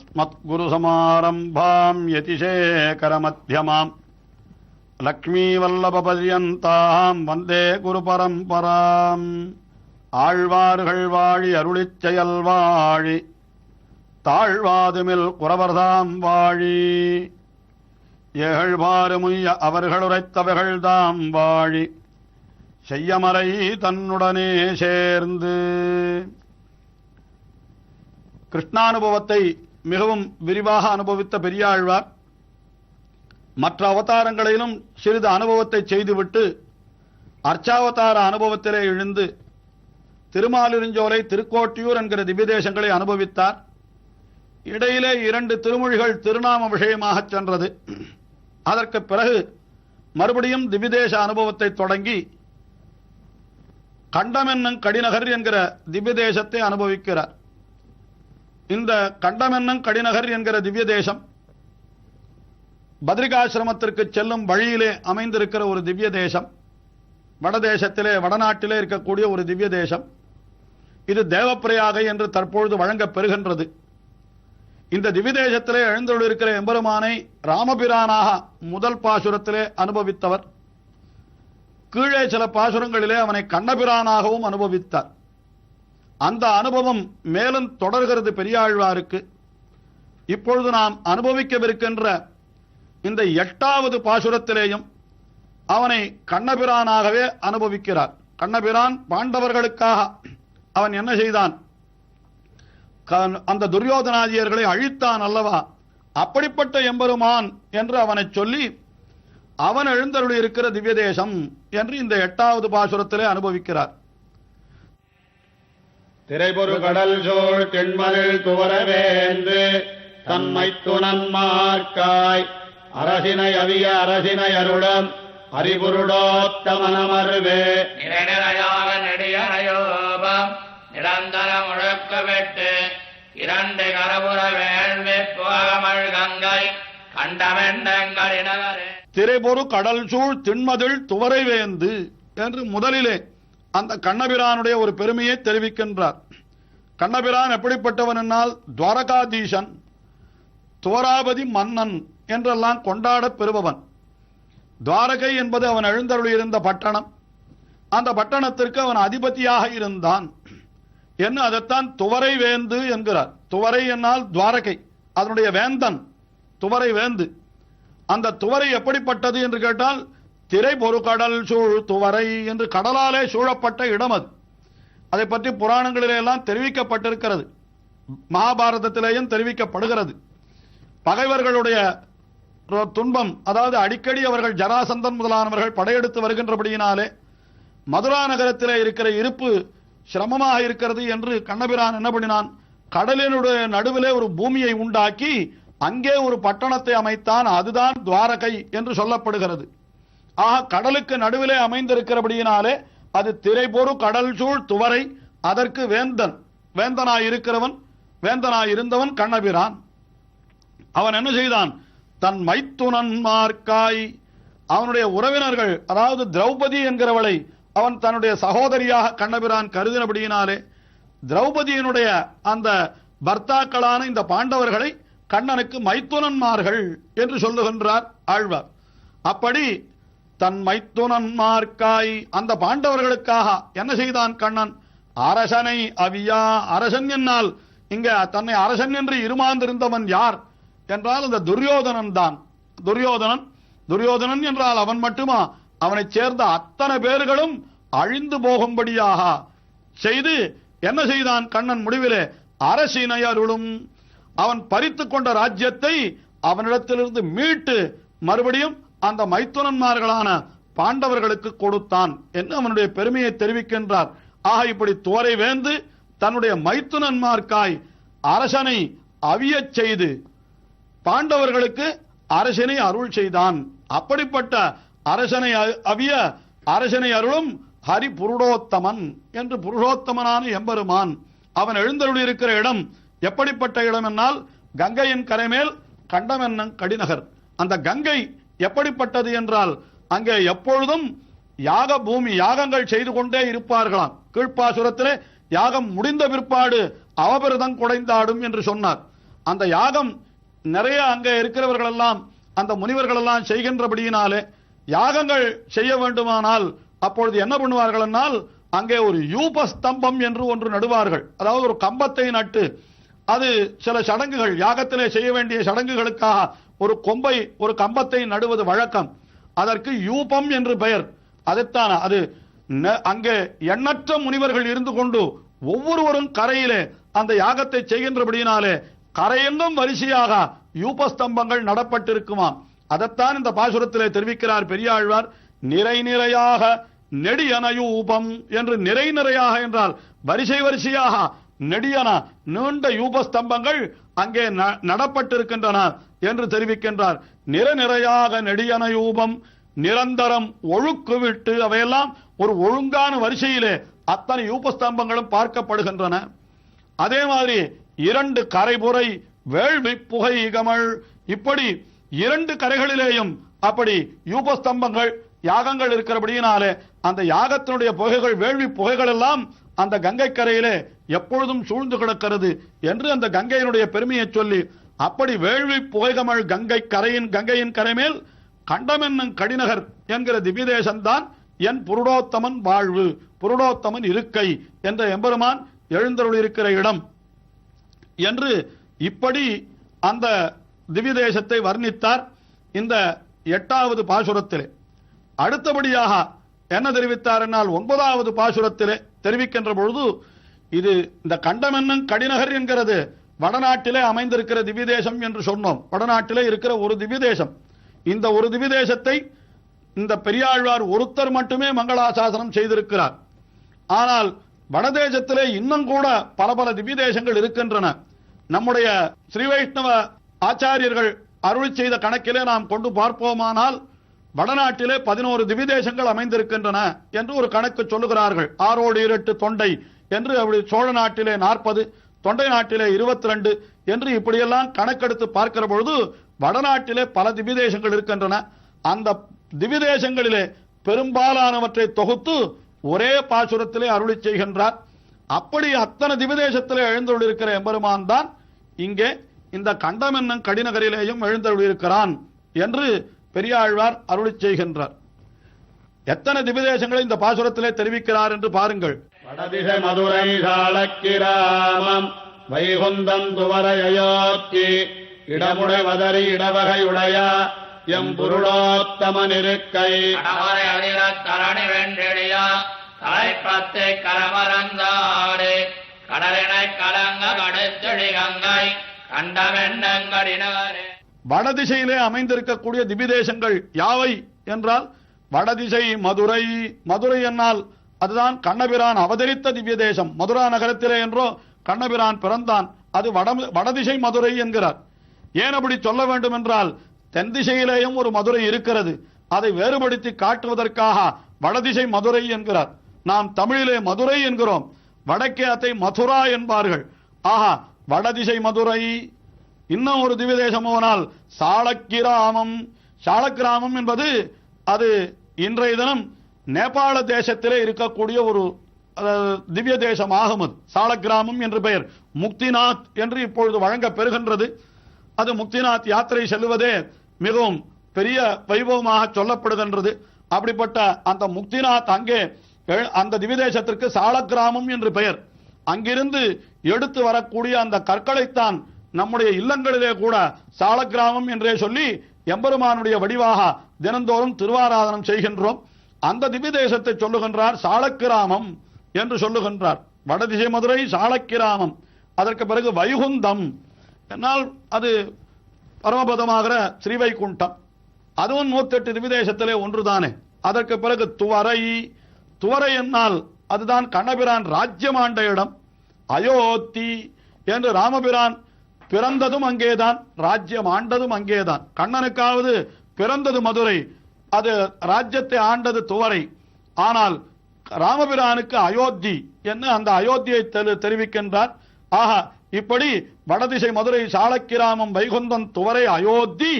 अस्मत्गुरुसमारम्भां यतिशेखरमध्यमां லக்ஷ்மீவல்லபபர்யந்தாம் வந்தே குருபரம்பராம். ஆழ்வார்கள் வாழி அருளிச் செயல் வாழி தாழ்வாதுமில் குறவர்தாம் வாழி ஏகழ்வாறுமுய்ய அவர்களுரைத்தவைகள்தாம் வாழி செய்யமறை தன்னுடனே சேர்ந்து. கிருஷ்ணானுபவத்தை மிகவும் விரிவாக அனுபவித்த பெரியாழ்வார் மற்ற அவதாரங்களிலும் சிறிது அனுபவத்தை செய்துவிட்டு அர்ச்சாவதார அனுபவத்திலே எழுந்து திருமாலிருஞ்சோலை திருக்கோட்டியூர் என்கிற திவ்யதேசங்களை அனுபவித்தார். இடையிலே 2 திருமொழிகள் திருநாம விஷயமாக சென்றது. அதற்கு பிறகு மறுபடியும் திவ்யதேச அனுபவத்தை தொடங்கி கண்டமென்னங் கடிநகர் என்கிற திவ்யதேசத்தை அனுபவிக்கிறார். இந்த கண்டமென்னங் கடிநகர் என்கிற திவ்யதேசம் பத்ரிகாசிரமத்திற்கு செல்லும் வழியிலே அமைந்திருக்கிற ஒரு திவ்ய தேசம். வடதேசத்திலே வடநாட்டிலே இருக்கக்கூடிய ஒரு திவ்ய தேசம். இது தேவப்பிரயாகை என்று தற்பொழுது வழங்கப் பெறுகின்றது. இந்த திவ்ய தேசத்திலே எழுந்துள்ளிருக்கிற எம்பெருமானை ராமபிரானாக முதல் பாசுரத்திலே அனுபவித்தவர். கீழே சில பாசுரங்களிலே அவனை கண்ணபிரானாகவும் அனுபவித்தார். அந்த அனுபவம் மேலும் தொடர்கிறது பெரியாழ்வாருக்கு. இப்பொழுது நாம் அனுபவிக்கவிருக்கின்ற இந்த 8வது பாசுரத்திலேயும் அவனை கண்ணபிரானாகவே அனுபவிக்கிறார். கண்ணபிரான் பாண்டவர்களுக்காக அவன் என்ன செய்தான்? அந்த துரியோதனாதியர்களை அழித்தான் அல்லவா? அப்படிப்பட்ட எம்பெருமான் என்று அவனை சொல்லி அவன் எழுந்தருளி இருக்கிற திவ்யதேசம் என்று இந்த 8வது பாசுரத்திலே அனுபவிக்கிறார். திரைபொரு கடல் சோழ் தென்மதில் துவரவேந்து தன்மை துணன்மார்க்காய் அரசினை அவிய அரசினை அருளம் அறிபுருடோத்தமனமர்வே நிரநிறையாக நெடியறையோபம் நிரந்தர முழக்க வெட்டு 2 கரபுர வேள்வி புகமல் கங்கை கண்டமெண்டங்களினகரே. திரைபொரு கடல் சூழ் திண்மதில் துவரைவேந்து என்று முதலிலே அந்த கண்ணபிரானுடைய ஒரு பெருமையை தெரிவிக்கின்றார். கண்ணபிரான் எப்படிப்பட்டவன் என்னால் துவாரகாதீசன், துவராபதி மன்னன் என்றெல்லாம் கொண்டாடப் பெறுபவன். துவாரகை என்பது அவன் எழுந்தருளியிருந்த பட்டணம். அந்த பட்டணத்திற்கு அவன் அதிபதியாக இருந்தான் என்று அதைத்தான் துவரை வேந்து என்கிறார். துவரை என்னால் துவாரகை, அதனுடைய வேந்தன் துவரை வேந்து. அந்த துவரை எப்படிப்பட்டது என்று கேட்டால் திரை பொரு கடல் சூழ் துவரை என்று கடலாலே சூழப்பட்ட இடம் அது. அதை பற்றி புராணங்களிலே எல்லாம் தெரிவிக்கப்பட்டிருக்கிறது. மகாபாரதத்திலேயும் தெரிவிக்கப்படுகிறது. பகைவர்களுடைய துன்பம், அதாவது அடிக்கடி அவர்கள் ஜராசந்தன் முதலானவர்கள் படையெடுத்து வருகின்றபடியினாலே மதுரா நகரத்திலே இருக்கிற இருப்பு சிரமமாக இருக்கிறது என்று கண்ணபிரான் என்ன பண்ணினான்? கடலினுடைய நடுவிலே ஒரு பூமியை உண்டாக்கி அங்கே ஒரு பட்டணத்தை அமைத்தான். அதுதான் துவாரகை என்று சொல்லப்படுகிறது. ஆக கடலுக்கு நடுவிலே அமைந்திருக்கிறபடியினாலே அது திரைபொரு கடல் சூழ் துவரை. அதற்கு வேந்தனாயிருந்தவன் கண்ணபிரான். அவன் என்ன செய்தான்? தன் மைத்துனன்மார்க்காய் அவனுடைய உறவினர்கள், அதாவது திரௌபதி என்கிறவளை அவன் தன்னுடைய சகோதரியாக கண்ணபிரான் கருதினபடியினாலே திரௌபதியினுடைய அந்த பர்த்தாக்களான இந்த பாண்டவர்களை கண்ணனுக்கு மைத்துனன்மார்கள் என்று சொல்லுகின்றார் ஆழ்வார். அப்படி தன் மைத்துனன்மார்க்காய் அந்த பாண்டவர்களுக்காக என்ன செய்தான் கண்ணன்? அரசனை அவியா. அரசன் என்னால் இங்க தன்னை அரசன் என்று இருமாந்திருந்தவன் யார் என்றால் அந்த துரியோதனன் தான். துரியோதனன் என்றால் அவன் மட்டுமா? அவனைச் சேர்ந்த அத்தனை பேர்களும் அழிந்து போகும்படியாக செய்து என்ன செய்தான் கண்ணன்? முடிவிலே அரசினை அருளும். அவன் பறித்து கொண்ட ராஜ்யத்தை அவனிடத்திலிருந்து மீட்டு மறுபடியும் அந்த மைத்துனன்மார்களான பாண்டவர்களுக்கு கொடுத்தான் என்று அவனுடைய பெருமையை தெரிவிக்கின்றார். ஆக இப்படி துவரை வேந்து தன்னுடைய மைத்துனன்மார்க்காய் அரசனை அவியச் செய்து பாண்டவர்களுக்கு அரசனை அருள் செய்தான். அப்படிப்பட்ட அரசனை அவிய அரசனை அருளும் ஹரி புருடோத்தமன் என்று புருஷோத்தமனான எம்பெருமான். அவன் எழுந்தருளியிருக்கிற இடம் எப்படிப்பட்ட இடம் என்னால் கங்கையின் கரைமேல் கண்டமென்னங் கடிநகர். அந்த கங்கை எப்படிப்பட்டது என்றால் அங்கே எப்பொழுதும் யாக பூமி, யாகங்கள் செய்து கொண்டே இருப்பார்களாம். கீழ்ப்பாசுரத்திலே யாகம் முடிந்த பிற்பாடு அவபிரதம் குடைந்தாடும் என்று சொன்னார். அந்த யாகம் நிறைய அங்கே இருக்கிறவர்கள் எல்லாம் அந்த முனிவர்கள் எல்லாம் செய்கின்றபடியினாலே யாகங்கள் செய்ய வேண்டுமானால் அப்பொழுது என்ன பண்ணுவார்கள் என்றால் அங்கே ஒரு யூபஸ்தம்பம் என்று ஒன்று நடுவார்கள். அதாவது ஒரு கம்பத்தை நட்டு அது சில சடங்குகள் யாகத்திலே செய்ய வேண்டிய சடங்குகளுக்காக ஒரு கொம்பை ஒரு கம்பத்தை நடுவது வழக்கம். அதற்கு யூபம் என்று பெயர். அதைத்தான் அது அங்கே எண்ணற்ற முனிவர்கள் இருந்து கொண்டு ஒவ்வொருவரும் கரையிலே அந்த யாகத்தை செய்கின்றபடியினாலே கரையெங்கும் வரிசையாக யூபஸ்தம்பங்கள் நடப்பட்டிருக்குமாம். அதைத்தான் இந்த பாசுரத்திலே தெரிவிக்கிறார் பெரியாழ்வார். நிறை நிறையாக நெடியன யூபம் என்று. நிறை நிறையாக என்றால் வரிசை வரிசையாக நெடியன நீண்ட யூபஸ்தம்பங்கள் அங்கே நடப்பட்டிருக்கின்றன என்று தெரிவிக்கின்றார். நிறையாக நெடியன யூபம் நிரந்தரம் ஒழுக்கு விட்டு அவையெல்லாம் ஒரு ஒழுங்கான வரிசையிலே அத்தனை யூபஸ்தம்பங்களும் பார்க்கப்படுகின்றன. அதே மாதிரி 2 கரைபுரை வேள்வி புகை கமல், இப்படி 2 கரைகளிலேயும் அப்படி யூபஸ்தம்பங்கள் யாகங்கள் இருக்கிறபடியினாலே அந்த யாகத்தினுடைய புகைகள் வேள்வி புகைகள் எல்லாம் அந்த கங்கை கரையிலே எப்பொழுதும் சூழ்ந்து கிடக்கிறது என்று அந்த கங்கையினுடைய பெருமையை சொல்லி அப்படி வேள்வி புகைகமல் கங்கையின் கரைமேல் கண்டம் என்னும் கடிநகர் என்கிற திவ்யதேசம்தான் என் புருடோத்தமன் வாழ்வு, புருடோத்தமன் இருக்கை என்ற எம்பெருமான் எழுந்தருள் இருக்கிற இடம் என்று இப்படி அந்த திவ்யதேசத்தை வர்ணித்தார் இந்த 8வது பாசுரத்திலே. அடுத்தபடியாக என்ன தெரிவித்தார் என்னால் 9வது பாசுரத்திலே தெரிவிக்கின்ற பொழுது இது இந்த கண்டம் என்னும் கடிநகர் என்கிறது வடநாட்டிலே அமைந்திருக்கிற திவ்யதேசம் என்று சொன்னோம். வடநாட்டிலே இருக்கிற ஒரு திவ்யதேசம். இந்த ஒரு திவ்யதேசத்தை இந்த பெரியாழ்வார் ஒருத்தர் மட்டுமே மங்களாசாசனம் செய்திருக்கிறார். ஆனால் வடதேசத்திலே இன்னும் கூட பல பல திவ்யதேசங்கள் இருக்கின்றன. நம்முடைய ஸ்ரீ வைஷ்ணவ ஆச்சாரியர்கள் அருளி செய்த கணக்கிலே நாம் கொண்டு பார்ப்போமானால் வடநாட்டிலே 11 திவ்யதேசங்கள் அமைந்திருக்கின்றன என்று ஒரு கணக்கு சொல்லுகிறார்கள். 6 தொண்டை என்று அப்படி சோழ நாட்டிலே 40, தொண்டை நாட்டிலே 22 என்று இப்படியெல்லாம் கணக்கெடுத்து பார்க்கிற பொழுது வடநாட்டிலே பல திவ்யதேசங்கள் இருக்கின்றன. அந்த திவ்யதேசங்களிலே பெரும்பாலானவற்றை தொகுத்து ஒரே பாசுரத்திலே அருளி செய்கின்றார். அப்படி அத்தனை திவ்யதேசத்திலே எழுந்தருளிருக்கிற எம்பெருமான் தான் இங்கே இந்த கண்டம் என்னும் கடிநகரிலேயும் எழுந்தருளிருக்கிறான் என்று பெரியாழ்வார் அருளி செய்கின்றார். எத்தனை திவ்யதேசங்களை இந்த பாசுரத்திலே தெரிவிக்கிறார் என்று பாருங்கள். வடதிசை மதுரை சாளக்கிராமம் வைகுந்தம் துவரையோக்கி இடமுடை வதறி இடவகையுடைய எம் புருடோத்தமன் இருக்கை தரணி வென்றெழியா தலைப்பத்தை கரமரந்தாடு கடலினை கலங்க கடுத்தெழி கங்கை கண்டமென்னங்கடினகரே. வடதிசையிலே அமைந்திருக்கக்கூடிய திவ்யதேசங்கள் யாவை என்றால் வடதிசை மதுரை. மதுரை என்னால் அதுதான் கண்ணபிரான் அவதரித்த திவ்யதேசம். மதுரா நகரத்திலே என்றோ கண்ணபிரான் பிறந்தான். அது வடதிசை மதுரை என்கிறார். ஏன் அப்படி சொல்ல வேண்டும் என்றால் தென் திசையிலேயும் ஒரு மதுரை இருக்கிறது. அதை வேறுபடுத்தி காட்டுவதற்காக வடதிசை மதுரை என்கிறார். நாம் தமிழிலே மதுரை என்கிறோம், வடக்கே அதை மதுரா என்பார்கள். ஆஹா, வடதிசை மதுரை. இன்னும் ஒரு திவ்யதேசம் போனால் சாளக்கிராமம். சாளக்கிராமம் என்பது அது இன்றைய தினம் நேபாள தேசத்திலே இருக்கக்கூடிய ஒரு திவ்ய தேசமாகும். அது சாளக்கிராமம் என்று பெயர். முக்திநாத் என்று இப்பொழுது வழங்க பெறுகின்றது. அது முக்திநாத் யாத்திரை செல்வதே மிகவும் பெரிய வைபவமாக சொல்லப்படுகின்றது. அப்படிப்பட்ட அந்த முக்திநாத் அங்கே அந்த திவ்யதேசத்திற்கு சாளக்கிராமம் என்று பெயர். அங்கிருந்து எடுத்து வரக்கூடிய அந்த கற்களைத்தான் நம்முடைய இல்லங்களிலே கூட சாளக்கிராமம் என்றே சொல்லி எம்பெருமானுடைய வடிவாக தினந்தோறும் திருவாராதனம் செய்கின்றோம். அந்த திவ்யதேசத்தை சொல்லுகின்றார் சாளக்கிராமம் என்று சொல்லுகின்றார். வடதிசை மதுரை சாளக்கிராமம். அதற்கு பிறகு வைகுந்தம் என்னால் அது பரமபதமாகிற ஸ்ரீவைகுண்டம். அதுவும் 108 திவ்யதேசத்திலே ஒன்றுதானே. அதற்கு பிறகு துவரை. துவரை என்னால் அதுதான் கண்ணபிரான் ராஜ்யமாண்ட இடம். அயோத்தி என்று ராமபிரான் பிறந்ததும் அங்கேதான், ராஜ்யம் ஆண்டதும் அங்கேதான். கண்ணனுக்காவது பிறந்தது மதுரை, அது ராஜ்யத்தை ஆண்டது துவரை. ஆனால் ராமபிரானுக்கு அயோத்தி என்ன அந்த அயோத்தியை தெரிவிக்கின்றார். ஆஹா, இப்படி வடதிசை மதுரை சாளக்கிராமம் வைகுந்தம் துவரை அயோத்தி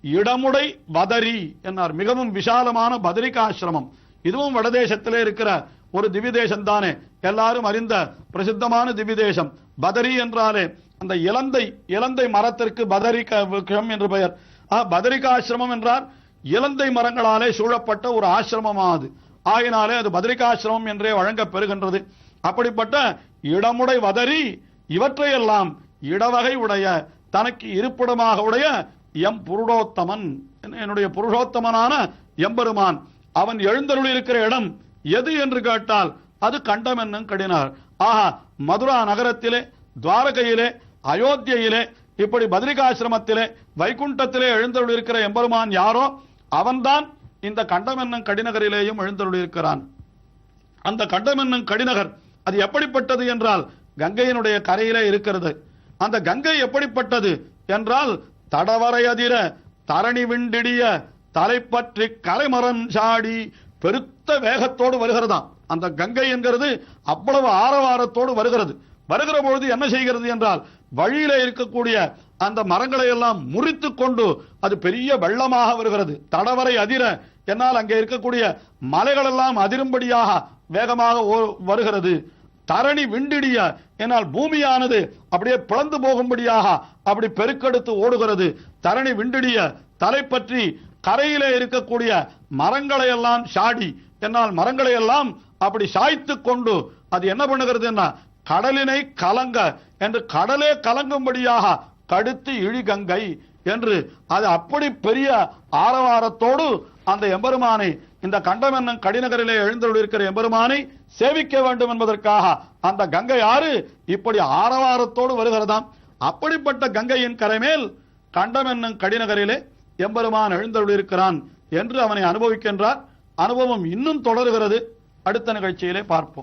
இடமுடை பதரி என்னார். மிகவும் விசாலமான பதரிகாசிரமம். இதுவும் வடதேசத்திலே இருக்கிற ஒரு திவ்யதேசம் தானே. எல்லாரும் அறிந்த பிரசித்தமான திவ்யதேசம். பதரி என்றாலே அந்த இலந்தை மரத்திற்கு பதரிகம் என்று பெயர். பதரிகாசிரமம் என்றால் இலந்தை மரங்களாலே சூழப்பட்ட ஒரு ஆசிரமமாது. ஆகினாலே அது பதரிகாசிரமம் என்றே வழங்கப் பெறுகின்றது. அப்படிப்பட்ட இடமுடை வதரி இவற்றையெல்லாம் இடவகை உடைய தனக்கு இருப்பிடமாக உடைய எம் புருடோத்தமன், என்னுடைய புருஷோத்தமனான எம்பெருமான் அவன் எழுந்தருளி இருக்கிற இடம் எது என்று கேட்டால் அது கண்டம் என்னும் கடினார். மதுரா நகரத்திலே, துவாரகையிலே, அயோத்தியிலே, இப்படி பத்ரிகாசிரமத்திலே, வைகுண்டத்திலே எழுந்தருளி இருக்கிற எம்பெருமான் யாரோ அவன்தான் இந்த கண்டம் என்னும் கடிநகரிலேயும் எழுந்தருளி இருக்கிறான். அந்த கண்டம் என்னும் கடிநகர் அது எப்படிப்பட்டது என்றால் கங்கையினுடைய கரையிலே இருக்கிறது. அந்த கங்கை எப்படிப்பட்டது என்றால் தடவரை அதிர தரணி விண்டிடிய தலைப்பற்றி கரைமரம் சாடி பெருத்த வேகத்தோடு வருகிறதாம். அந்த கங்கை என்கிறது அவ்வளவு ஆரவாரத்தோடு வருகிறது. வருகிற பொழுது என்ன செய்கிறது என்றால் வழியில இருக்கக்கூடிய அந்த மரங்களை எல்லாம் முறித்து கொண்டு அது பெரிய வெள்ளமாக வருகிறது. தடவரை அதிர என்னால் அங்கே இருக்கக்கூடிய மலைகள் எல்லாம் அதிரும்படியாக வேகமாக வருகிறது. தரணி விண்டிடிய என்னால் பூமியானது அப்படியே பிளந்து போகும்படியாக அப்படி பெருக்கெடுத்து ஓடுகிறது. தரணி விண்டிடிய தலைப்பற்றி கரையிலே இருக்கக்கூடிய மரங்களை எல்லாம் சாடி என்னால் மரங்களை எல்லாம் அப்படி சாய்த்து கொண்டு அது என்ன பண்ணுகிறது என்ன கடலினை கலங்க என்று கடலே கலங்கும்படியாக கடுத்து இழிகங்கை என்று அது அப்படி பெரிய ஆரவாரத்தோடு அந்த எம்பெருமானை, இந்த கண்டம் என்னும் கடிநகரிலே எழுந்தருளிருக்கிற எம்பெருமானை சேவிக்க வேண்டும் என்பதற்காக அந்த கங்கை ஆறு இப்படி ஆரவாரத்தோடு வருகிறதாம். அப்படிப்பட்ட கங்கையின் கரைமேல் கண்டம் என்னும் கடிநகரிலே எம்பெருமான் எழுந்தருளிருக்கிறான் என்று அவனை அனுபவிக்கின்றார். அனுபவம் இன்னும் தொடர்கிறது. அடுத்த நிகழ்ச்சியிலே பார்ப்போம்.